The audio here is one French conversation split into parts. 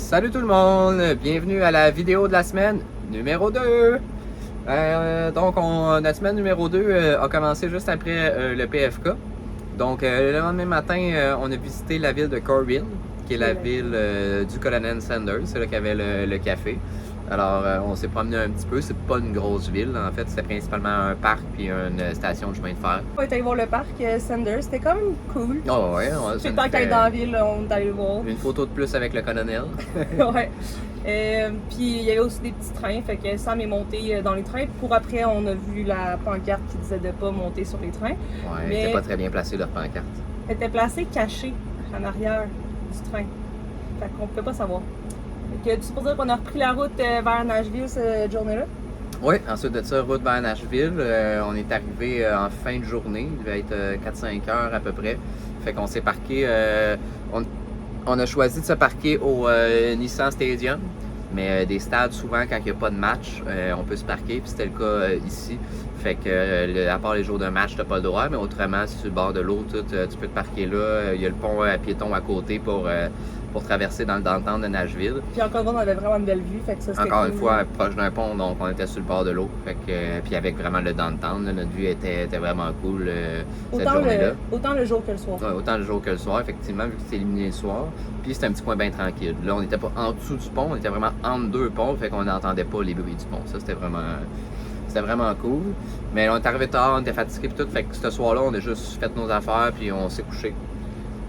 Salut tout le monde, bienvenue à la vidéo de la semaine numéro 2. Notre semaine numéro 2 a commencé juste après le PFK. Donc le lendemain matin, on a visité la ville de Corbin, qui est la ville du colonel Sanders, c'est là qu'il y avait le café. Alors on s'est promené un petit peu, c'est pas une grosse ville, en fait c'était principalement un parc puis une station de chemin de fer. On est allé voir le parc Sanders, c'était quand même cool. Oh ouais, Tout le temps qu'elle est dans la ville, on est allé le voir. Une photo de plus avec le colonel. Ouais. Puis il y avait aussi des petits trains, fait que Sam est monté dans les trains. Pour après, on a vu la pancarte qui disait de pas monter sur les trains. Ouais, Mais c'était pas très bien placé leur pancarte. elle était placée cachée en arrière du train. Fait qu'on pouvait pas savoir. Fait que tu peux dire qu'on a repris la route vers Nashville cette journée-là? Oui, ensuite de ça, route vers Nashville. On est arrivé en fin de journée, il devait être 4-5 heures à peu près. Fait qu'on s'est parqué, on a choisi de se parquer au Nissan Stadium. Mais des stades, souvent, quand il n'y a pas de match, on peut se parquer, puis c'était le cas ici. Fait que, à part les jours de match, t'as pas le droit, mais autrement, si sur le bord de l'eau, tu peux te parquer là. Il y a le pont à piéton à côté pour traverser dans le downtown de Nashville. Puis encore une fois, on avait vraiment une belle vue, fait que ça c'était Encore cool. une fois, proche d'un pont, donc on était sur le bord de l'eau. Fait que, puis avec vraiment le downtown, là, notre vue était vraiment cool cette journée-là. Autant le jour que le soir. Ouais, autant le jour que le soir, effectivement, vu que c'était illuminé le soir. Puis c'était un petit coin bien tranquille. Là, on n'était pas en dessous du pont, on était vraiment entre deux ponts, fait qu'on n'entendait pas les bruits du pont. Ça, c'était vraiment cool. Mais on est arrivé tard, on était fatigué puis tout, fait que ce soir-là, on a juste fait nos affaires puis on s'est couché.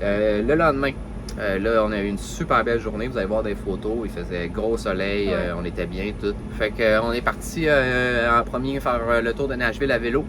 Le lendemain, là, on a eu une super belle journée. Vous allez voir des photos. Il faisait gros soleil. Ouais. On était bien tout. Fait que, on est parti en premier faire le tour de Nashville à vélo.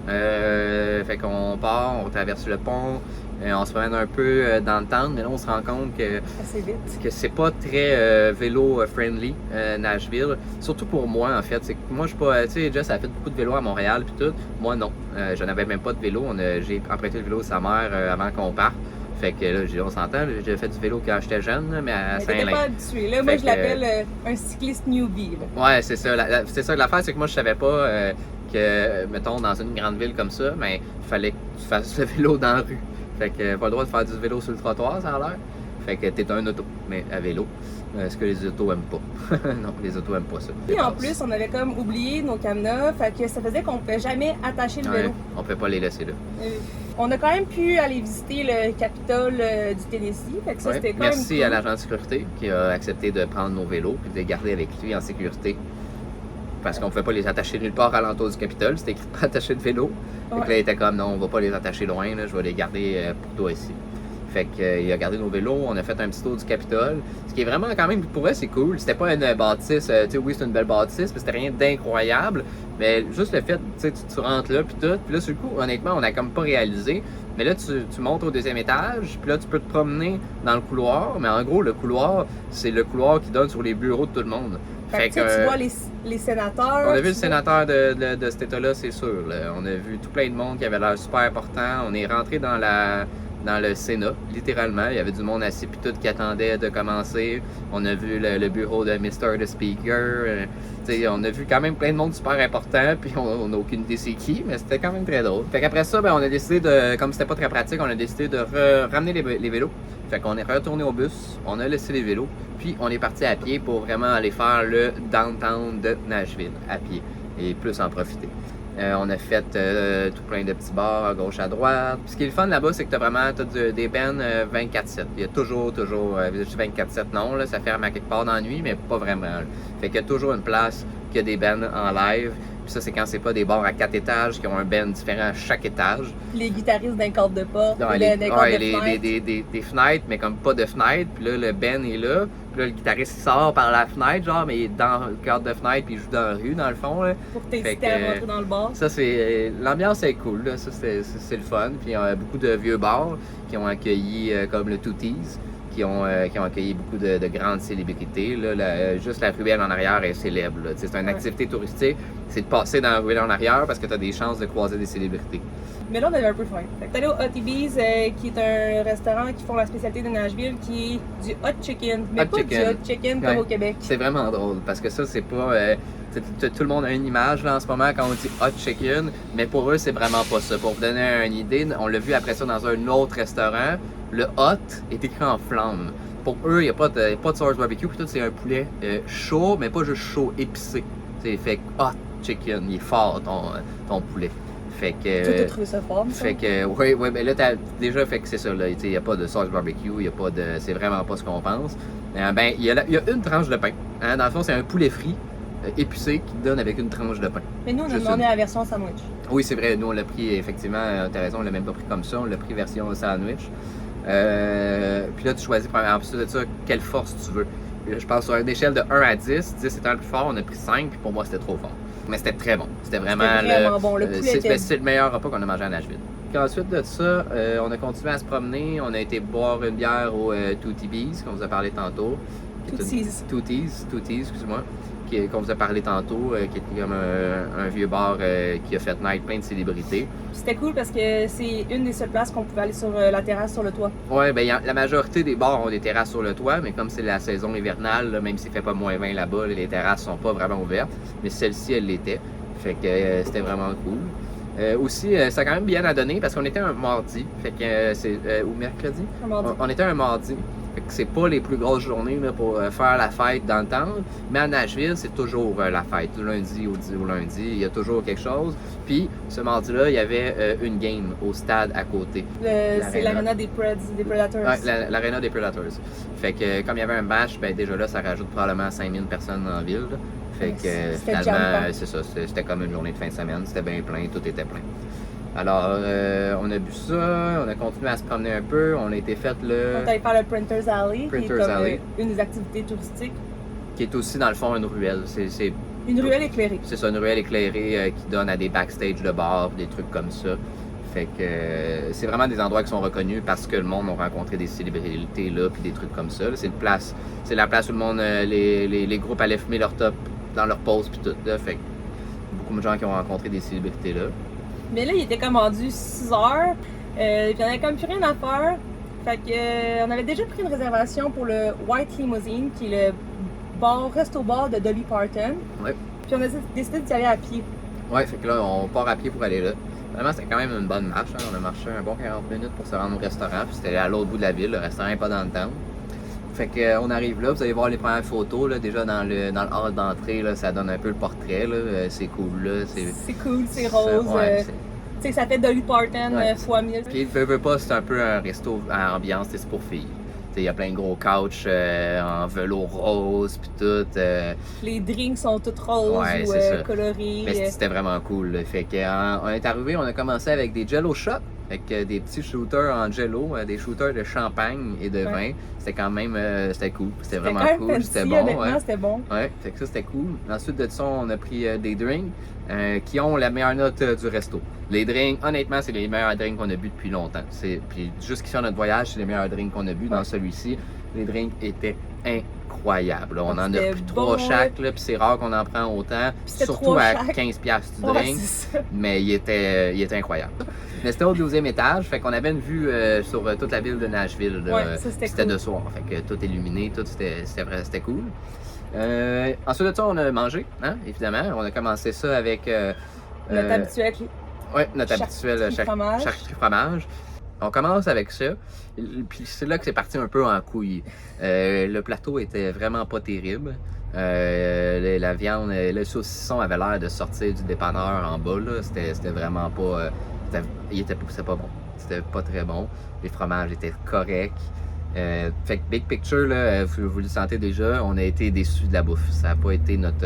Fait qu'on part, on traverse le pont. On se promène un peu dans le temps. Mais là, on se rend compte Assez vite. que c'est pas très vélo-friendly, Nashville. Surtout pour moi, en fait. C'est que moi, je suis pas. Tu sais, Jess a fait beaucoup de vélo à Montréal puis tout. Moi, non. Je n'avais même pas de vélo. J'ai emprunté le vélo de sa mère avant qu'on parte. Fait que là, on s'entend, j'ai fait du vélo quand j'étais jeune, là, mais à Mais t'étais Saint-Lin. pas habitué. Là, moi, je l'appelle un cycliste newbie. Là. Ouais, c'est ça. C'est ça l'affaire, c'est que moi, je savais pas que, mettons, dans une grande ville comme ça, mais il fallait que tu fasses le vélo dans la rue. Fait que pas le droit de faire du vélo sur le trottoir, ça a l'air. Fait que t'es un auto, mais à vélo. Ce que les autos aiment pas. Non, les autos aiment pas ça. Puis en plus, on avait comme oublié nos cadenas, fait que ça faisait qu'on pouvait jamais attacher le vélo. Ouais, on peut pas les laisser là. On a quand même pu aller visiter le Capitole du Tennessee, fait que ça Ouais. c'était quand Merci même à cool. l'agent de sécurité qui a accepté de prendre nos vélos et de les garder avec lui en sécurité. Parce qu'on ne pouvait pas les attacher nulle part alentour du Capitole. C'était écrit pas attacher de vélo. Fait que là, il était comme non, on va pas les attacher loin, là, je vais les garder pour toi ici. Fait qu'il a gardé nos vélos, on a fait un petit tour du Capitole. Ce qui est vraiment quand même, pour eux, c'est cool. C'était pas une bâtisse, tu sais, oui, c'est une belle bâtisse, mais c'était rien d'incroyable. Mais juste le fait, tu sais, tu rentres là, puis tout. Puis là, sur le coup, honnêtement, on a comme pas réalisé. Mais là, tu montes au deuxième étage, puis là, tu peux te promener dans le couloir. Mais en gros, le couloir, c'est le couloir qui donne sur les bureaux de tout le monde. Fait que tu vois les sénateurs. On a vu le tu sénateur de cet État-là, c'est sûr. Là. On a vu tout plein de monde qui avait l'air super important. On est rentré dans le Sénat, littéralement. Il y avait du monde assis puis tout qui attendait de commencer. On a vu le bureau de Mr. the Speaker. On a vu quand même plein de monde super important, puis on n'a aucune idée c'est qui, mais c'était quand même très drôle. Fait qu'après ça, on a décidé de, comme c'était pas très pratique, on a décidé de ramener les vélos. Fait qu'on est retourné au bus, on a laissé les vélos, puis on est parti à pied pour vraiment aller faire le downtown de Nashville à pied et plus en profiter. On a fait tout plein de petits bars à gauche à droite. Puis ce qui est le fun là-bas, c'est que t'as des bands 24/7. Il y a toujours, je dis 24/7 non, là, ça ferme à quelque part dans la nuit, mais pas vraiment. Là. Fait qu'il y a toujours une place qui a des bands en live. Puis ça, c'est quand c'est pas des bars à 4 étages qui ont un band différent à chaque étage. les guitaristes d'un cadre de porte, Ouais, des cadres de des fenêtres, mais comme pas de fenêtres. Puis là, le band est là. Puis là, le guitariste il sort par la fenêtre, genre, mais il est dans le cadre de fenêtre, puis il joue dans la rue, dans le fond. Là. pour Fait t'inciter que, à rentrer dans le bar. Ça, c'est. L'ambiance est cool, là. Ça, c'est le fun. Puis il y a beaucoup de vieux bars qui ont accueilli, comme le Tooties, qui ont accueilli beaucoup de grandes célébrités. Là, juste la ruelle en arrière est célèbre. C'est une activité touristique, c'est de passer dans la ruelle en arrière parce que tu as des chances de croiser des célébrités. Mais là, on avait un peu faim. Fait que t'es allé au Hot Ibis, qui est un restaurant qui font la spécialité de Nashville, qui est du hot chicken. Mais Hot pas chicken. du hot chicken comme Ouais. au Québec. C'est vraiment drôle parce que ça, c'est pas. Tout le monde a une image là, en ce moment quand on dit hot chicken, mais pour eux, c'est vraiment pas ça. Pour vous donner une idée, on l'a vu après ça dans un autre restaurant. Le hot est écrit en flamme. pour eux, il n'y a pas de sauce barbecue, puis tout, c'est un poulet chaud, mais pas juste chaud, épicé. C'est fait hot chicken, il est fort ton poulet. Fait que. Tu as trouvé ça fort, fait que, oui, mais là, déjà, fait que c'est ça, là. Il n'y a pas de sauce barbecue, il y a pas de. C'est vraiment pas ce qu'on pense. Ben, il y a une tranche de pain. Hein, dans le fond, c'est un poulet frit épicé qui donne avec une tranche de pain. Mais nous, on a demandé la version sandwich. Oui, c'est vrai, nous, on l'a pris, effectivement, t'as raison, on l'a même pas pris comme ça, on l'a pris version sandwich. Puis là, tu choisis, en plus de ça, quelle force tu veux. Je pense sur une échelle de 1 à 10, 10 étant le plus fort, on a pris 5, puis pour moi, c'était trop fort. Mais c'était très bon. C'était vraiment bon. Le poulet c'est le meilleur repas qu'on a mangé à Nashville. Puis ensuite de ça, on a continué à se promener. On a été boire une bière au Tootie Bees, qu'on vous a parlé tantôt. Tooties, excuse-moi. Qu'on vous a parlé tantôt, qui était comme un vieux bar qui a fait naître plein de célébrités. C'était cool parce que c'est une des seules places qu'on pouvait aller sur la terrasse sur le toit. Ouais, ben la majorité des bars ont des terrasses sur le toit, mais comme c'est la saison hivernale, là, même s'il fait pas moins 20 là-bas, les terrasses sont pas vraiment ouvertes. Mais celle-ci, elle l'était. Fait que c'était vraiment cool. Aussi, ça a quand même bien à donner parce qu'on était un mardi, fait que c'est ou mercredi. Un mardi. On était un mardi. Fait que c'est pas les plus grosses journées là, pour faire la fête dans le temple, mais à Nashville, c'est toujours la fête. Du lundi au lundi, il y a toujours quelque chose. Puis, ce mardi-là, il y avait une game au stade à côté. C'est l'aréna des Predators. Ouais, l'aréna des Predators. Fait que, comme il y avait un match, ben déjà là, ça rajoute probablement 5000 personnes dans la ville. Là. Fait que, finalement, c'est ça, c'était comme une journée de fin de semaine. C'était bien plein, tout était plein. Alors, on a bu ça, on a continué à se promener un peu, on a été fait le... On est allé faire le Printers Alley, qui est comme une des activités touristiques. Qui est aussi, dans le fond, une ruelle. Une ruelle éclairée. C'est ça, une ruelle éclairée qui donne à des backstage de bars, des trucs comme ça. Fait que c'est vraiment des endroits qui sont reconnus parce que le monde a rencontré des célébrités là, puis des trucs comme ça. C'est la place où le monde, les groupes allaient fumer leur top dans leur pause, puis tout. Là. Fait que beaucoup de gens qui ont rencontré des célébrités là. Mais là, il était comme rendu 6 heures. Puis on avait comme plus rien à faire. Fait que on avait déjà pris une réservation pour le White Limousine, qui est le resto-bar de Dolly Parton. Ouais. Puis on a décidé d'y aller à pied. Ouais, fait que là, on part à pied pour aller là. Vraiment, c'était quand même une bonne marche. Hein. On a marché un bon 40 minutes pour se rendre au restaurant. Puis c'était à l'autre bout de la ville. Le restaurant n'est pas dans le temps. Fait qu'on arrive là, vous allez voir les premières photos, là, déjà dans le hall d'entrée, là, ça donne un peu le portrait, là, c'est cool. Là, c'est cool, c'est rose, ça fait Dolly Parton fois 1000. Puis veut pas, c'est un peu un resto à ambiance, c'est pour filles. Il y a plein de gros couches en velours rose, puis tout. Les drinks sont toutes roses ou colorés. Mais c'était vraiment cool. Là. Fait qu'on est arrivé, on a commencé avec des jello shots. Avec des petits shooters en jello, des shooters de champagne et de vin. C'était quand même, c'était cool. C'était vraiment cool. C'était bon. C'était bon. Ouais, fait que ça, c'était cool. Ensuite de ça, on a pris des drinks qui ont la meilleure note du resto. Les drinks, honnêtement, c'est les meilleurs drinks qu'on a bu depuis longtemps. Puis jusqu'ici, sur notre voyage, c'est les meilleurs drinks qu'on a bu. Dans celui-ci, les drinks étaient incroyables. Là. On en a pris 3 chaque, là, puis c'est rare qu'on en prend autant. Surtout à 15$ du drink. Mais il était incroyable. Mais c'était au 12e étage, fait qu'on avait une vue sur toute la ville de Nashville. C'était cool. De soir, fait que tout illuminé, tout c'était cool. Ensuite de ça, on a mangé, hein, évidemment. On a commencé ça avec... notre habituel. Oui, notre habituel charcuterie fromage. On commence avec ça, puis c'est là que c'est parti un peu en couille. Le plateau était vraiment pas terrible. La viande, le saucisson avait l'air de sortir du dépanneur en bas. C'était vraiment pas... c'était pas bon. C'était pas très bon. Les fromages étaient corrects. Fait que Big Picture, là, vous le sentez déjà, on a été déçus de la bouffe. Ça n'a pas été notre...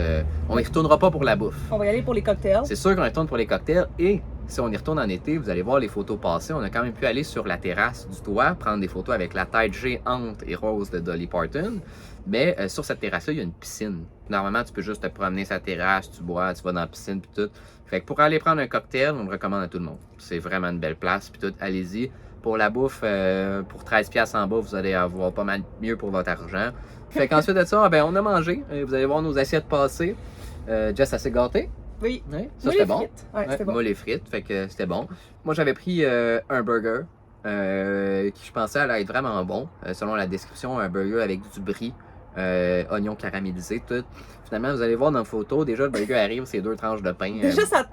On y retournera pas pour la bouffe. On va y aller pour les cocktails. C'est sûr qu'on y retourne pour les cocktails. Et si on y retourne en été, vous allez voir les photos passées. On a quand même pu aller sur la terrasse du toit, prendre des photos avec la tête géante et rose de Dolly Parton. Mais sur cette terrasse-là, il y a une piscine. Normalement, tu peux juste te promener sur la terrasse, tu bois, tu vas dans la piscine, puis tout. Fait que pour aller prendre un cocktail, on le recommande à tout le monde. C'est vraiment une belle place, puis tout. Allez-y. Pour la bouffe, pour 13$ en bas, vous allez avoir pas mal mieux pour votre argent. Fait qu'ensuite de ça, ben, on a mangé. Vous allez voir nos assiettes passer. Jess, assez gâté? Oui. Ça, c'était bon. C'était bon. Moi, les frites, fait que c'était bon. Moi, j'avais pris un burger qui, je pensais, allait être vraiment bon. Selon la description, un burger avec du brie, oignons caramélisés, tout. Finalement, vous allez voir dans la photo, déjà le burger arrive, c'est 2 tranches de pain. Déjà ta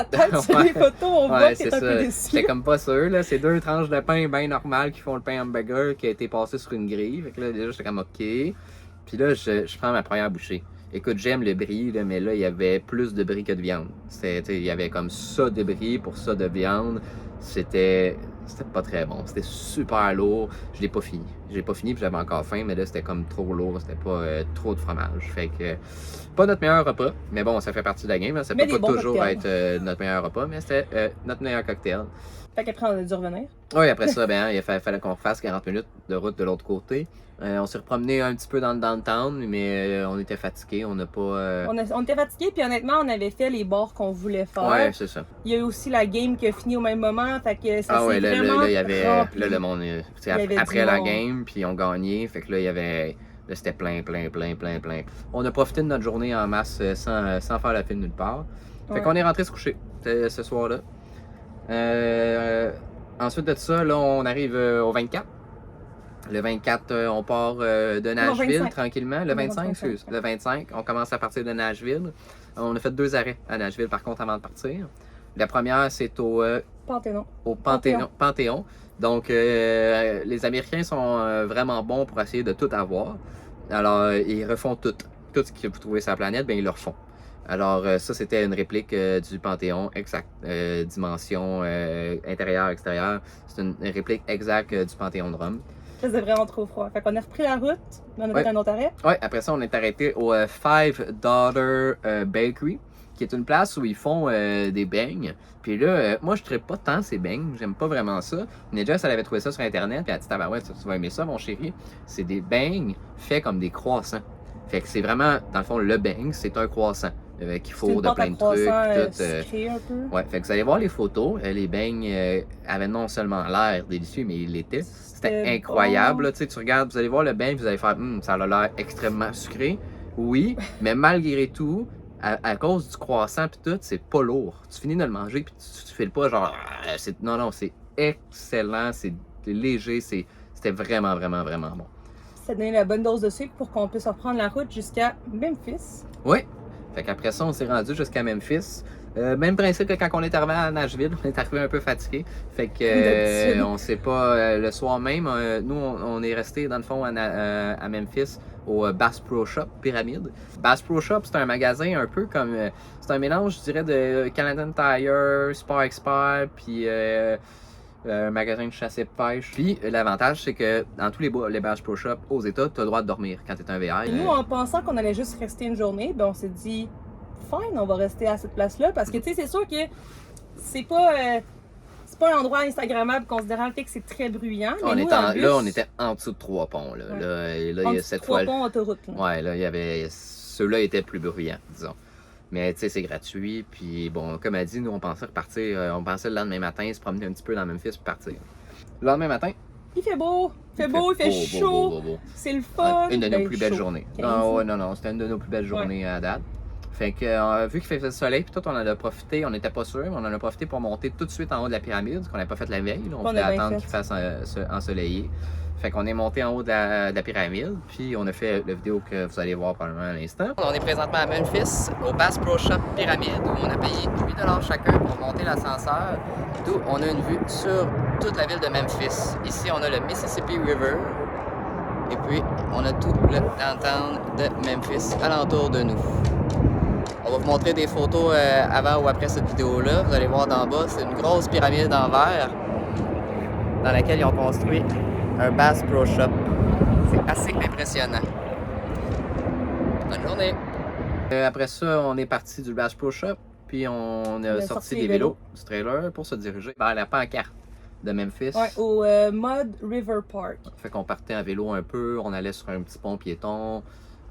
tête sur les photos, on voit que t'es un peu déçu. J'étais comme pas sûr, là. C'est 2 tranches de pain bien normales qui font le pain hamburger qui a été passé sur une grille. Fait que là, déjà, j'étais comme OK. Puis là, je prends ma première bouchée. Écoute, j'aime le brie, là, mais là, il y avait plus de brie que de viande. Il y avait comme ça de brie pour ça de viande. C'était pas très bon. C'était super lourd. Je l'ai pas fini. J'ai pas fini puis j'avais encore faim, mais là, c'était comme trop lourd. C'était pas trop de fromage. Fait que pas notre meilleur repas. Mais bon, ça fait partie de la game. Là. Ça peut pas toujours être notre meilleur repas, mais c'était notre meilleur cocktail. Fait qu'après, on a dû revenir. Oui, après ça, il fallait qu'on fasse 40 minutes de route de l'autre côté. On s'est promené un petit peu dans le downtown, mais on était fatigués, on n'a pas... On était fatigués, puis honnêtement, on avait fait les bars qu'on voulait faire. Ouais, c'est ça. Il y a eu aussi la game qui a fini au même moment, fait que ça s'est vraiment là, il y avait... rempli. Là, le monde... Après la game, puis on gagnait, fait que là, il y avait... Là, c'était plein. On a profité de notre journée en masse sans faire la file nulle part. Fait qu'on est rentré se coucher ce soir-là. Ensuite de ça, là, on arrive au 24. Le 24, on part de Nashville tranquillement. Le 25, excuse. Le 25, on commence à partir de Nashville. On a fait 2 arrêts à Nashville, par contre, avant de partir. La première, c'est au Panthéon. Donc, les Américains sont vraiment bons pour essayer de tout avoir. Alors, ils refont tout. Tout ce qu'ils peuvent trouver sur la planète, bien, ils le refont. Alors, ça, c'était une réplique du Panthéon, exact. Dimension intérieure, extérieure. C'est une réplique exacte du Panthéon de Rome. Ça faisait vraiment trop froid. Fait qu'on a repris la route, mais on a fait un autre arrêt. Oui, après ça, on est arrêté au Five Dollar Bakery, qui est une place où ils font des beignes. Puis là, moi, je ne pas tant ces beignes. J'aime pas vraiment ça. Nedja, elle avait trouvé ça sur Internet. Puis elle a dit, ah, ouais, tu vas aimer ça, mon chéri. C'est des beignes faits comme des croissants. Fait que c'est vraiment, dans le fond, le beigne, c'est un croissant. Qu'il faut de plein de trucs. Sucré un peu. Ouais, fait que vous allez voir les photos. Les beignes avaient non seulement l'air délicieux, mais ils l'étaient. C'était incroyable. Bon. Tu regardes, vous allez voir le beigne, vous allez faire ça a l'air extrêmement sucré. Oui, mais malgré tout, à cause du croissant puis tout, c'est pas lourd. Tu finis de le manger puis tu fais pas genre. Non, c'est excellent, c'est léger, c'était vraiment bon. Ça donnait la bonne dose de sucre pour qu'on puisse reprendre la route jusqu'à Memphis. Oui. Fait qu'après ça, on s'est rendu jusqu'à Memphis. Même principe que quand on est arrivé à Nashville, on est arrivé un peu fatigué. Fait que on sait pas, le soir même, nous on est resté dans le fond à Memphis au Bass Pro Shop Pyramide. Bass Pro Shop, c'est un magasin un peu comme, c'est un mélange, je dirais, de Canadian Tire, Sport Expert, puis un magasin de chasse et de pêche. Puis l'avantage, c'est que dans tous les Bass Pro Shop aux États, tu as le droit de dormir quand tu es un VR. Nous, en pensant qu'on allait juste rester une journée, ben on s'est dit, fine, on va rester à cette place-là. Parce que, tu sais, c'est sûr que c'est pas un endroit Instagrammable considérant le fait que c'est très bruyant. Mais on était en dessous de 3 ponts. Là. Ouais. Là, il y a cette fois. 3 ponts autoroute. Ouais, là, il y avait. Ceux-là étaient plus bruyants, disons. Mais tu sais, c'est gratuit. Puis bon, comme elle dit, nous, on pensait repartir. On pensait le lendemain matin, se promener un petit peu dans Memphis puis partir. Le lendemain matin. Il fait beau. Il fait chaud. C'est le fun. Une de nos plus belles journées. Non, c'était une de nos plus belles journées à date. Fait que vu qu'il faisait le soleil, puis tout, on en a profité, on n'était pas sûr, mais on en a profité pour monter tout de suite en haut de la pyramide, ce qu'on n'avait pas fait la veille. Là, on voulait attendre qu'il fasse ensoleillé. Fait qu'on est monté en haut de la pyramide, puis on a fait la vidéo que vous allez voir probablement à l'instant. On est présentement à Memphis, au Bass Pro Shop Pyramide, où on a payé 8$ chacun pour monter l'ascenseur, d'où on a une vue sur toute la ville de Memphis. Ici, on a le Mississippi River, et puis on a tout le downtown de Memphis alentour de nous. On va vous montrer des photos avant ou après cette vidéo-là. Vous allez voir d'en bas, c'est une grosse pyramide en verre dans laquelle ils ont construit un Bass Pro Shop. C'est assez impressionnant. Bonne journée! Après ça, on est parti du Bass Pro Shop, puis on a sorti des vélos du trailer pour se diriger vers la pancarte de Memphis. Ouais, au Mud River Park. Fait qu'on partait en vélo un peu, on allait sur un petit pont piéton.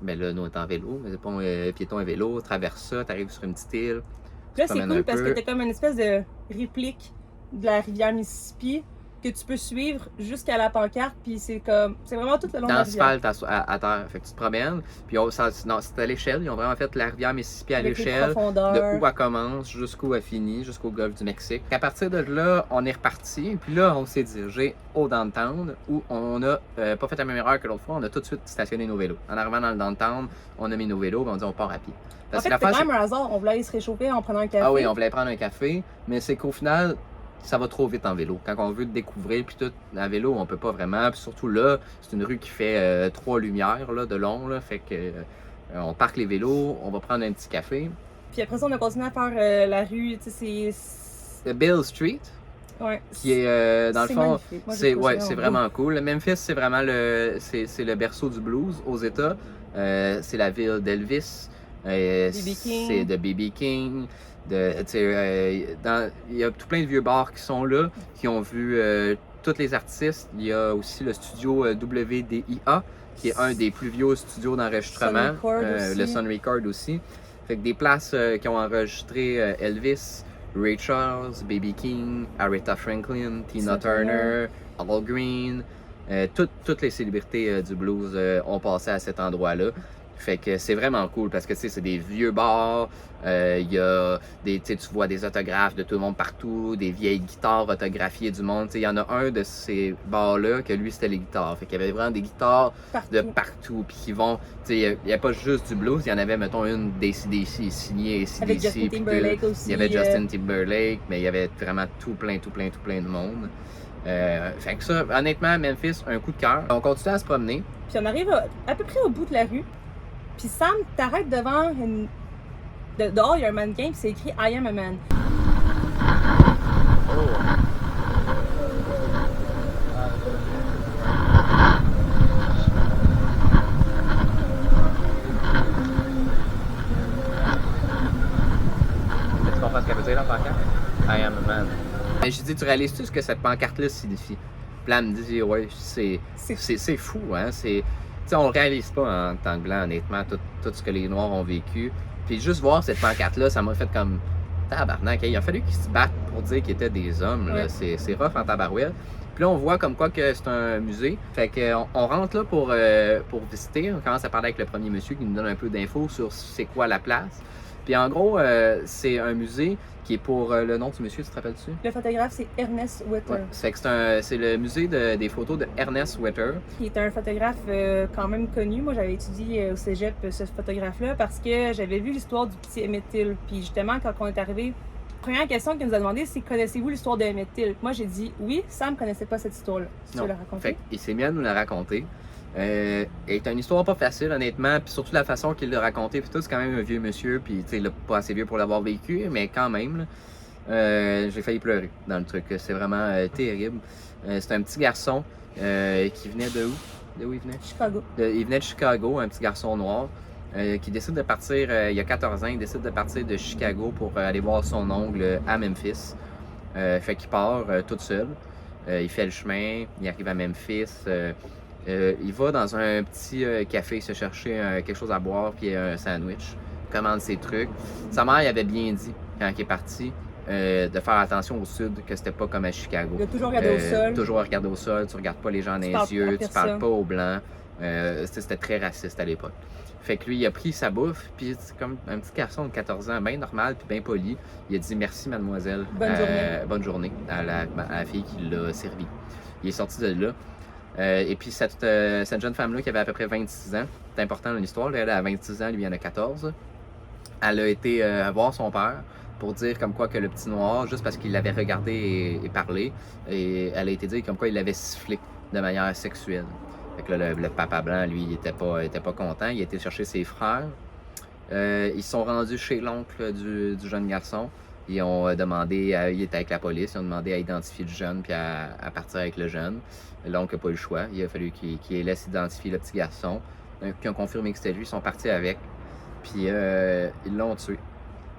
Mais là, nous, on est en vélo, mais c'est pas piéton et vélo, traverse ça, t'arrives sur une petite île. Là, c'est cool parce que t'as comme une espèce de réplique de la rivière Mississippi. que tu peux suivre jusqu'à la pancarte, puis c'est vraiment tout le long de la rivière. D'asphalte à terre. Fait que tu te promènes, puis c'est à l'échelle. Ils ont vraiment fait la rivière Mississippi à Avec les l'échelle, profondeurs. de où elle commence jusqu'où elle finit, jusqu'au golfe du Mexique. À partir de là, on est reparti, puis là, on s'est dirigé au downtown, où on a pas fait la même erreur que l'autre fois, on a tout de suite stationné nos vélos. En arrivant dans le downtown, on a mis nos vélos, puis on dit on part à pied. En fait, c'était quand même un hasard, on voulait aller se réchauffer en prenant un café. Ah oui, on voulait prendre un café, mais c'est qu'au final, ça va trop vite en vélo. Quand on veut découvrir, puis tout, à vélo, on peut pas vraiment. Puis surtout là, c'est une rue qui fait 3 lumières là, de long, là, fait que on parque les vélos, on va prendre un petit café. Puis après ça, on a continué à faire la rue, tu sais, The Bill Street, ouais, qui est dans le fond, c'est vraiment cool. Le Memphis, c'est vraiment le berceau du blues aux États. C'est la ville d'Elvis. C'est de B.B. King. Il y a tout plein de vieux bars qui sont là, qui ont vu tous les artistes. Il y a aussi le studio WDIA, qui est un des plus vieux studios d'enregistrement. Le Sun Record aussi. Fait que des places qui ont enregistré Elvis, Ray Charles, B.B. King, Aretha Franklin, Tina Turner, Al Green. Toutes les célébrités du blues ont passé à cet endroit-là. Fait que c'est vraiment cool parce que c'est des vieux bars, il y a tu vois des autographes de tout le monde partout, des vieilles guitares autographiées du monde. Il y en a un de ces bars-là que lui c'était les guitares. Fait qu'il y avait vraiment des guitares de partout. Puis qui vont, il n'y a pas juste du blues, il y en avait, mettons, une DC signée AC/DC. Avec Justin Timberlake aussi. Il y avait Justin Timberlake, mais il y avait vraiment tout plein de monde. Fait que ça, honnêtement, Memphis, un coup de cœur. On continue à se promener. Puis on arrive à peu près au bout de la rue. Puis Sam t'arrête devant dehors, il y a un mannequin, puis c'est écrit I am a man. Tu comprends ce qu'elle veut dire, la pancarte? I am a man. J'ai dit, tu réalises-tu ce que cette pancarte-là signifie? Puis là, elle me dit, ouais, c'est fou, hein? T'sais, on réalise pas en tant que blanc, honnêtement, tout ce que les Noirs ont vécu. Puis juste voir cette pancarte-là, ça m'a fait comme tabarnak. Il a fallu qu'ils se battent pour dire qu'ils étaient des hommes. Ouais. C'est rough en tabarouette. Puis là, on voit comme quoi que c'est un musée. Fait qu'on rentre là pour visiter. On commence à parler avec le premier monsieur qui nous donne un peu d'infos sur c'est quoi la place. Puis en gros, c'est un musée qui est pour le nom du monsieur, tu te rappelles-tu? Le photographe, c'est Ernest Wetter. Ouais. C'est le musée des photos de Ernest Wetter. Qui est un photographe quand même connu. Moi, j'avais étudié au cégep ce photographe-là parce que j'avais vu l'histoire du petit Emmett Till. Puis justement, quand on est arrivé, la première question qu'il nous a demandé, c'est connaissez-vous l'histoire de Emmett Till? Moi, j'ai dit oui, Sam ne connaissait pas cette histoire-là. Tu veux la raconter? Fait il s'est mis à nous la raconter. C'est une histoire pas facile, honnêtement, puis surtout la façon qu'il l'a raconté, puis tout, c'est quand même un vieux monsieur, puis il est pas assez vieux pour l'avoir vécu, mais quand même, j'ai failli pleurer dans le truc. C'est vraiment terrible. C'est un petit garçon qui venait de où? De où il venait? Chicago. Il venait de Chicago, un petit garçon noir, qui décide de partir, il y a 14 ans, il décide de partir de Chicago pour aller voir son oncle à Memphis. Fait qu'il part tout seul. Il fait le chemin, il arrive à Memphis. Il va dans un petit café se chercher quelque chose à boire puis un sandwich. Il commande ses trucs. Sa mère il avait bien dit quand il est parti de faire attention au sud, que c'était pas comme à Chicago. De toujours regarder au sol. Toujours regarder au sol, tu regardes pas les gens dans les yeux, tu parles pas aux blancs. C'était très raciste à l'époque. Fait que lui, il a pris sa bouffe, puis c'est comme un petit garçon de 14 ans, bien normal puis bien poli. Il a dit merci mademoiselle. Bonne journée à la fille qui l'a servi. Il est sorti de là. Et puis cette jeune femme-là qui avait à peu près 26 ans, c'est important dans l'histoire, elle a 26 ans, lui il en a 14. Elle a été voir son père pour dire comme quoi que le petit noir, juste parce qu'il l'avait regardé et parlé, et elle a été dire comme quoi il l'avait sifflé de manière sexuelle. Fait que là, le papa blanc, lui, il était pas content, il a été chercher ses frères. Ils sont rendus chez l'oncle du jeune garçon. Ils ont demandé, il était avec la police, ils ont demandé à identifier le jeune puis à partir avec le jeune. L'oncle n'a pas eu le choix, il a fallu qu'il laisse identifier le petit garçon. Puis ils ont confirmé que c'était lui, ils sont partis avec. Puis ils l'ont tué.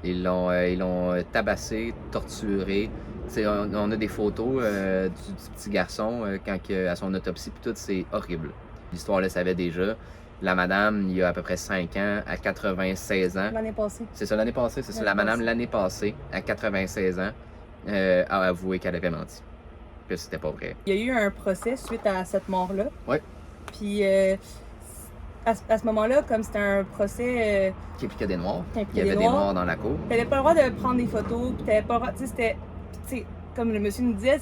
Ils l'ont tabassé, torturé. On a des photos du petit garçon quand à son autopsie, puis tout, c'est horrible. L'histoire le savait déjà. La madame, il y a à peu près 5 ans, à 96 ans. L'année passée. C'est ça, l'année passée, c'est ça. La madame, l'année passée, à 96 ans, a avoué qu'elle avait menti. que c'était pas vrai. Il y a eu un procès suite à cette mort-là. Ouais. Puis à ce moment-là, comme c'était un procès Qui impliquait des Noirs. qui Il y impliquait avait des des Noirs, Noirs dans la cour. t'avais pas le droit de prendre des photos, puis t'avais pas le droit, tu sais, c'était, tu sais, comme le monsieur nous disait,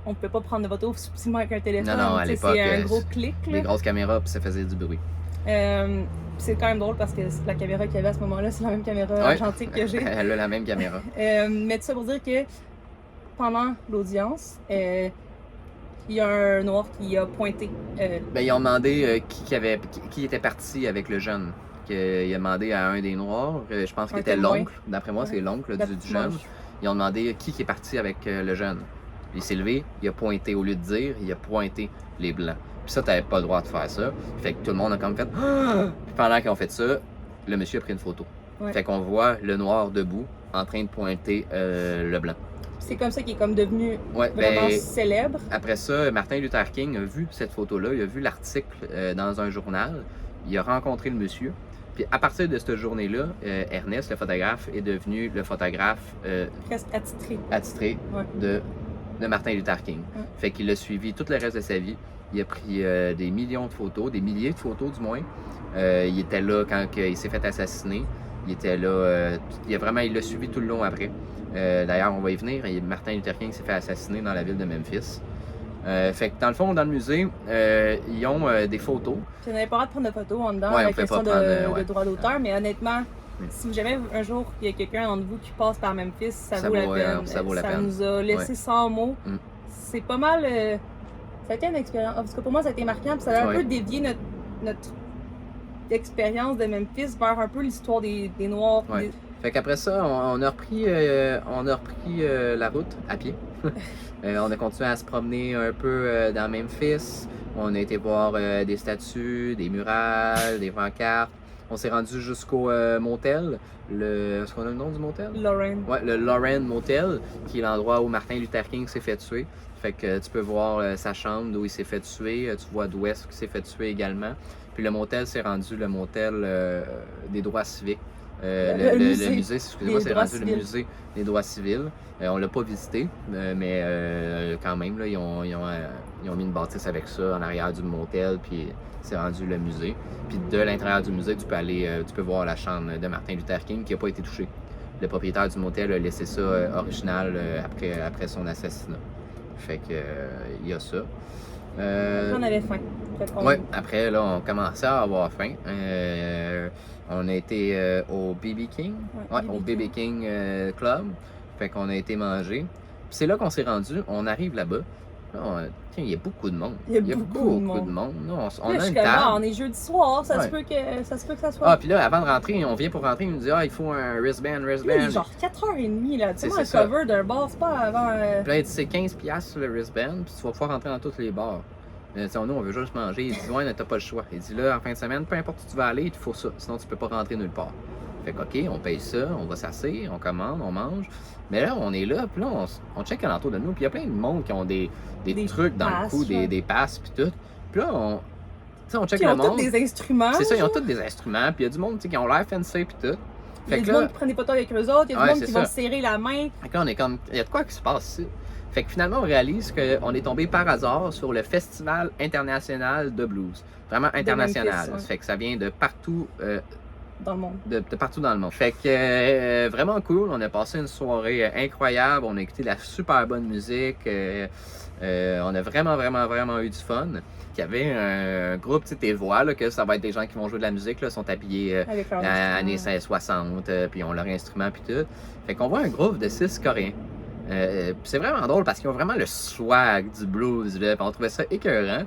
on peut pas prendre de photos subtilement avec un téléphone. Non, à tu sais, l'époque, c'est un gros clic, Des là. grosses caméras, puis ça faisait du bruit. C'est quand même drôle parce que la caméra qu'il y avait à ce moment-là, c'est la même caméra Ouais. argentique que j'ai. Elle a la même caméra. Mais tout ça pour dire que pendant l'audience, il y a un noir qui a pointé. Ben, ils ont demandé qui était parti avec le jeune. Il a demandé à un des Noirs, je pense qu'il Un était témoin. l'oncle, d'après moi, c'est l'oncle du jeune. Ils ont demandé qui est parti avec le jeune. Il s'est levé, il a pointé, au lieu de dire, il a pointé les Blancs. Puis ça, t'avais pas le droit de faire ça. Fait que tout le monde a comme fait ah! Puis pendant qu'ils ont fait ça, le monsieur a pris une photo. Ouais. Fait qu'on voit le Noir debout en train de pointer le Blanc. C'est comme ça qu'il est comme devenu Ouais, vraiment ben, célèbre. après ça, Martin Luther King a vu cette photo-là, il a vu l'article dans un journal, il a rencontré le monsieur. Puis à partir de cette journée-là, Ernest, le photographe, est devenu le photographe Presque attitré. attitré Ouais. de Martin Luther King. Ouais. Fait qu'il l'a suivi tout le reste de sa vie. Il a pris des millions de photos, des milliers de photos du moins. Il était là quand il s'est fait assassiner. Il était là, il l'a suivi tout le long après. D'ailleurs, on va y venir. Martin Luther King s'est fait assassiner dans la ville de Memphis. Fait que dans le fond, dans le musée, ils ont des photos. Puis on n'avait pas le droit de prendre de photos en dedans, Ouais, on la pouvait question pas prendre, de droit d'auteur, mais honnêtement, Oui. si jamais un jour il y a quelqu'un d'entre vous qui passe par Memphis, ça vaut la peine. ça vaut la peine. Nous a laissé sans mots. Mm. C'est pas mal. Ça a été une expérience. En tout cas, pour moi, ça a été marquant. Puis ça a un Ouais. peu dévié notre expérience de Memphis vers un peu l'histoire des Noirs. Ouais. des- Fait qu'après ça, on a repris la route à pied. On a continué à se promener un peu dans Memphis. On a été voir des statues, des murales, des pancartes. On s'est rendu jusqu'au motel. Est-ce qu'on a le nom du motel? Lauren. Ouais, le Lauren Motel, qui est l'endroit où Martin Luther King s'est fait tuer. Fait que tu peux voir sa chambre d'où il s'est fait tuer. Tu vois d'où est-ce qu'il s'est fait tuer également. Puis le motel s'est rendu le motel des droits civiques. Le musée, excusez-moi, c'est rendu le musée des droits civils. On l'a pas visité, mais quand même, là, ils ont mis une bâtisse avec ça en arrière du motel, puis c'est rendu le musée. Puis de l'intérieur du musée, tu peux voir la chambre de Martin Luther King qui n'a pas été touchée. Le propriétaire du motel a laissé ça original après son assassinat. Fait que il y a ça. Après, on avait faim. Fait qu'on- Ouais, après, là, on commençait à avoir faim. On a été au BB King, Ouais, au BB BB King Club. Fait qu'on a été manger. Puis c'est là qu'on s'est rendu. On arrive là-bas. Là, tiens, il y a beaucoup de monde. Il y a beaucoup de monde. Là, on Là, a je une suis comme, table. on est jeudi soir, ça se Ouais. peut que ça soit. Ah, puis là, avant de rentrer, on vient pour rentrer, il nous dit, il faut un wristband. Là, il est genre 4h30, là. Tu sais, moi, un C'est ça. cover d'un bar, c'est pas avant. Puis là, il dit, c'est $15 sur le wristband, puis tu vas pouvoir rentrer dans tous les bars. Nous, on veut juste manger. Il dit, ouais, t'as pas le choix. Il dit, là, en fin de semaine, peu importe où tu vas aller, il te faut ça. Sinon, tu peux pas rentrer nulle part. Fait que, OK, on paye ça, on va s'asseoir, on commande, on mange. Mais là, on est là, puis là, on check alentour de nous. Puis il y a plein de monde qui ont des trucs dans le passes, cou, ouais. des passes, puis tout. Puis là, tu sais, on check Ils le ont tous monde. des instruments. C'est ça, ils ont genre. tous des instruments. Puis il y a du monde, tu sais, qui ont l'air fancy, puis tout. Il y a Fait du que monde là, qui prend des photos avec eux autres, il y a du Ouais, monde c'est qui ça. vont se serrer la main. fait que là, on est comme, il y a de quoi qui se passe ici. Fait que finalement, on réalise qu'on est tombé par hasard sur le Festival international de blues. Vraiment international. Memphis, ouais. Ça fait que ça vient de partout, Dans le monde. de partout dans le monde. Fait que vraiment cool. On a passé une soirée incroyable. On a écouté de la super bonne musique. On a vraiment eu du fun. Il y avait un groupe, tu sais, tes voix, là, que ça va être des gens qui vont jouer de la musique, là, sont habillés Avec leur années instrument. 60, puis ils ont leur instrument, puis tout. Fait qu'on voit un groupe de 6 Coréens. Puis c'est vraiment drôle parce qu'ils ont vraiment le swag du blues, là, puis on trouvait ça écœurant.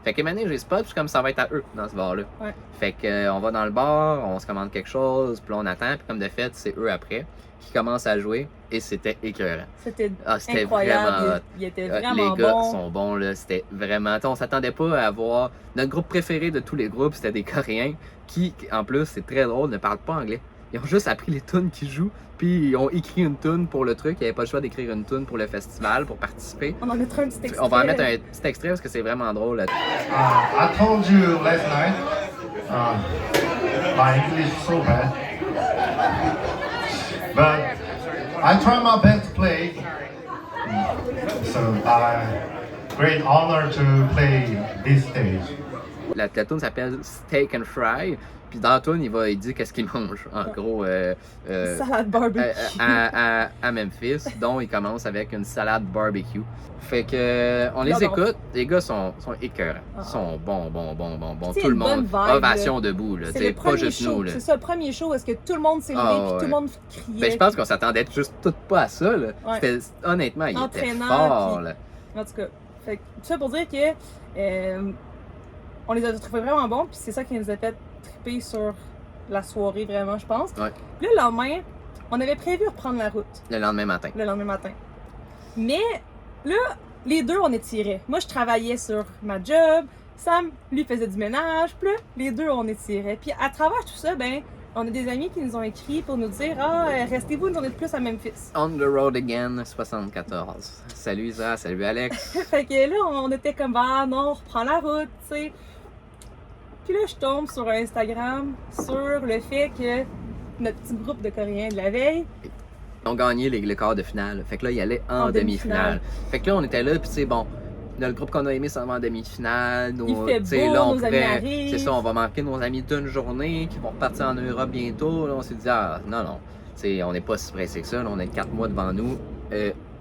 Fait que maintenant, j'ai spot, puis comme ça va être à eux dans ce bar-là. Ouais. Fait que on va dans le bar, on se commande quelque chose, puis là on attend, puis comme de fait, c'est eux après qui commencent à jouer, et c'était écœurant. C'était C'était incroyable. vraiment hot. Il était Les vraiment gars bon. sont bons, là. C'était vraiment. On s'attendait pas à avoir. Notre groupe préféré de tous les groupes, c'était des Coréens qui, en plus, c'est très drôle, ne parlent pas anglais. Ils ont juste appris les tunes qu'ils jouent, puis ils ont écrit une tune pour le truc. Ils n'avaient pas le choix d'écrire une tune pour le festival, pour participer. On en mettra un petit extrait. On va en mettre un petit extrait parce que c'est vraiment drôle. Là. I told you last night, my English is so bad, but I try my best to play. it's a great honor to play this stage. La tune s'appelle Steak and Fry. Puis dans la tune, il dit qu'est-ce qu'il mange. En gros, Salade barbecue. à Memphis, dont il commence avec une salade barbecue. Fait que on les écoute, les gars sont écœurants. Ils sont bons. Tout le monde, ovation debout, là. C'est pas juste show. nous. Là. C'est ça, le premier show, est-ce que tout le monde s'est levé puis tout le monde criait. Ben, je pense qu'on s'attendait juste tout pas à ça. Là. Ouais. Honnêtement, il était fort. Là. En tout cas, fait, tout ça pour dire que on les a trouvés vraiment bons, puis c'est ça qui nous a fait triper sur la soirée, vraiment, je pense. Ouais. Puis le lendemain, on avait prévu reprendre la route. Le lendemain matin. Mais là, les deux, on étirait. Moi, je travaillais sur ma job. Sam, lui, faisait du ménage. Puis là, les deux, on étirait. Puis à travers tout ça, ben, on a des amis qui nous ont écrit pour nous dire « Ah, restez-vous une journée de plus à Memphis. » On the road again, 74. Salut Isa, salut Alex. Fait que là, on était comme « Ah non, on reprend la route, tu sais. » Puis là, je tombe sur Instagram sur le fait que notre petit groupe de Coréens de la veille Ils ont gagné le quart de finale. Fait que là, ils allaient en demi-finale. Fait que là, on était là, puis tu sais, bon, le groupe qu'on a aimé, c'est en demi-finale. Il fait beau, là, nos amis arrivent. C'est ça, on va manquer nos amis d'une journée qui vont repartir en Europe bientôt. Là, on s'est dit, ah, non. T'sais, on n'est pas si pressé que ça. Là, on a 4 mois devant nous.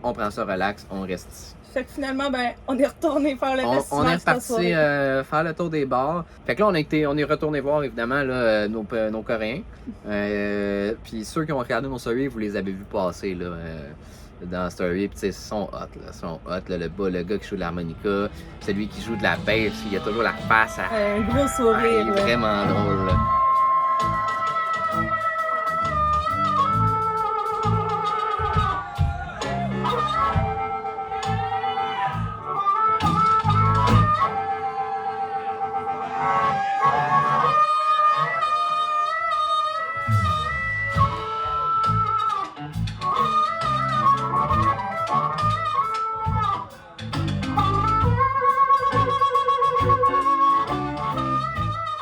On prend ça relax, on reste ici. Fait que finalement, ben, on est retourné faire le festival. On est reparti faire le tour des bars. Fait que là, on est retourné voir évidemment là, nos Coréens. Puis ceux qui ont regardé nos stories, vous les avez vus passer là, dans Story. Puis ils sont hot. Là, le gars qui joue de l'harmonica, celui qui joue de la bass, il a toujours la face à... un gros sourire. Il est vraiment drôle. Là.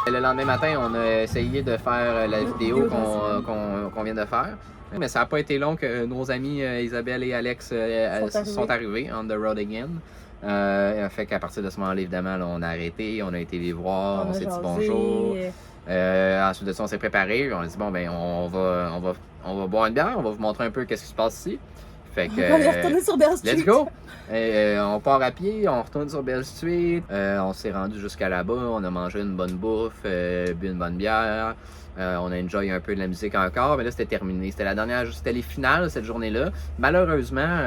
Le lendemain matin, on a essayé de faire la vidéo qu'on vient de faire. Mais ça n'a pas été long que nos amis Isabelle et Alex sont arrivés on the road again. Fait qu'à partir de ce moment-là, évidemment, là, on a arrêté, on a été les voir, on s'est dit bonjour. Ensuite de ça, on s'est préparé. On a dit bon ben on va boire une bière, on va vous montrer un peu qu'est-ce qui se passe ici. Fait que, on est retourné sur Bell Street. Let's go! On part à pied, on retourne sur Bell Street. On s'est rendu jusqu'à là-bas, on a mangé une bonne bouffe, bu une bonne bière. On a enjoyé un peu de la musique encore, mais là c'était terminé. C'était les finales cette journée-là. Malheureusement,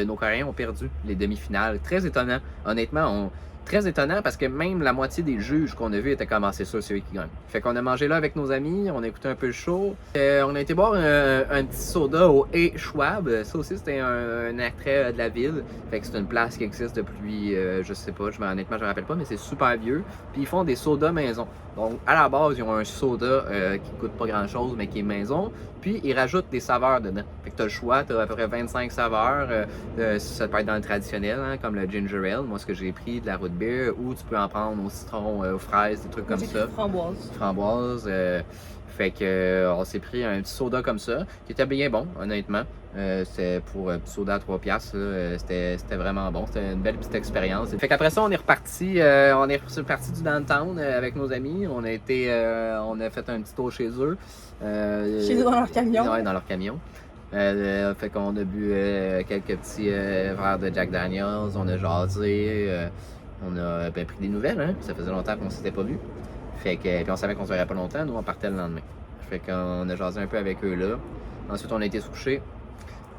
nos Coréens ont perdu les demi-finales. Très étonnant. Honnêtement, très étonnant parce que même la moitié des juges qu'on a vus étaient comme c'est sûr, c'est eux qui gagnent. Fait qu'on a mangé là avec nos amis, on a écouté un peu le show. On a été boire un petit soda au A. Schwab. Ça aussi, c'était un attrait de la ville. Fait que c'est une place qui existe depuis, je sais pas, honnêtement, je me rappelle pas, mais c'est super vieux. Puis ils font des sodas maison. Donc, à la base, ils ont un soda qui coûte pas grand-chose, mais qui est maison. Puis, ils rajoutent des saveurs dedans. Fait que t'as le choix, t'as à peu près 25 saveurs. Ça peut être dans le traditionnel, hein, comme le ginger ale. Moi, ce que j'ai pris, de la root beer. Ou tu peux en prendre au citron, aux fraises, des trucs comme ça. Framboise. Fait que on s'est pris un petit soda comme ça, qui était bien bon, honnêtement. C'était pour un petit soda à 3$. C'était vraiment bon. C'était une belle petite expérience. Fait qu'après ça, on est reparti du downtown avec nos amis. On a fait un petit tour chez eux. Chez eux dans leur camion. Ouais, dans leur camion. Fait qu'on a bu quelques petits verres de Jack Daniels. On a jasé. On a pris des nouvelles. Hein? Ça faisait longtemps qu'on s'était pas vu. Fait que, puis on savait qu'on se verrait pas longtemps, nous on partait le lendemain. Fait qu'on a jasé un peu avec eux là. Ensuite on a été se coucher.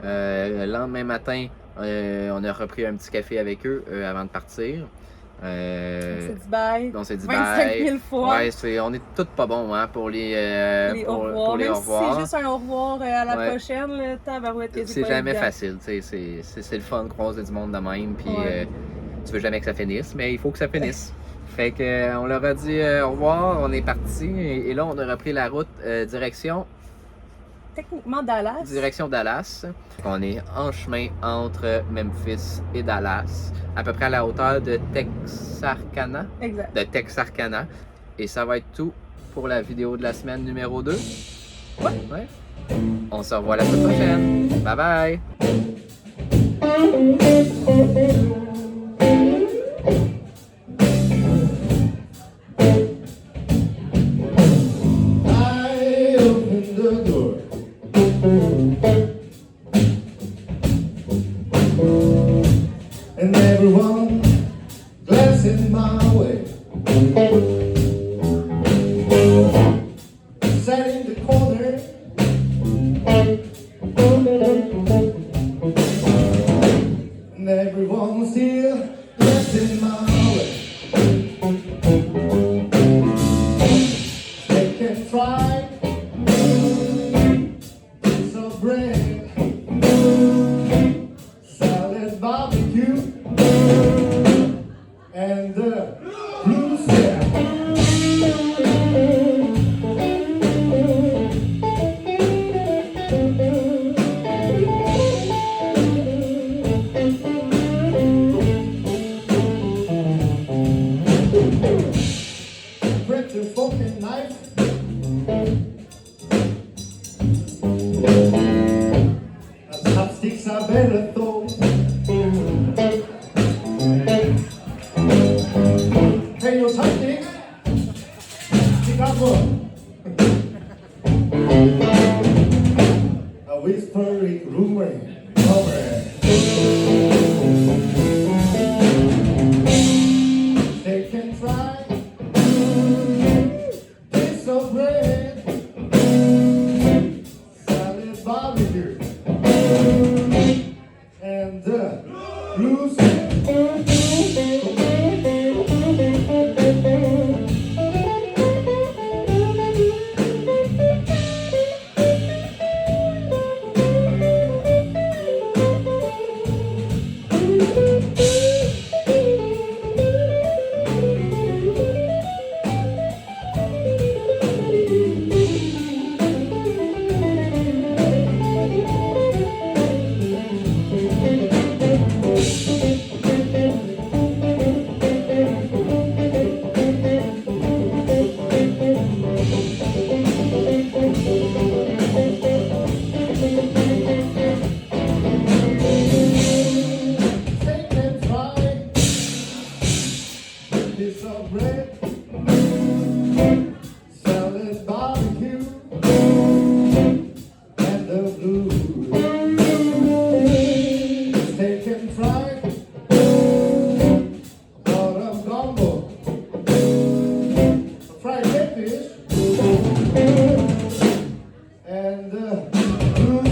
Le lendemain matin, on a repris un petit café avec eux avant de partir. On s'est dit bye. 25 000 fois. Ouais, on est tous pas bons hein, pour les au revoir. Même si c'est juste un au revoir à la prochaine, le tabarouette. C'est jamais facile, c'est le fun de croiser du monde de même. Puis tu veux jamais que ça finisse, mais il faut que ça finisse. Fait que on leur a dit au revoir, on est parti et là on a repris la route direction techniquement Dallas. Direction Dallas. On est en chemin entre Memphis et Dallas, à peu près à la hauteur de Texarkana. Exact. De Texarkana. Et ça va être tout pour la vidéo de la semaine numéro 2. Ouais. On se revoit la semaine prochaine. Bye bye. And everyone glancing my way. Sat in the corner. And everyone still glancing my way. They can try some bread, salad, barbecue, and the blues. Bread to fork and knife. Chopsticks are better though. Hey, your chopsticks. Pick up one. A whispering rumor. They can try. Piece of bread. Salad, barbecue. And the blues. They can try piece of bread, salad, barbecue, and the blues. They can try bottom gumbo, fried catfish, and the blues.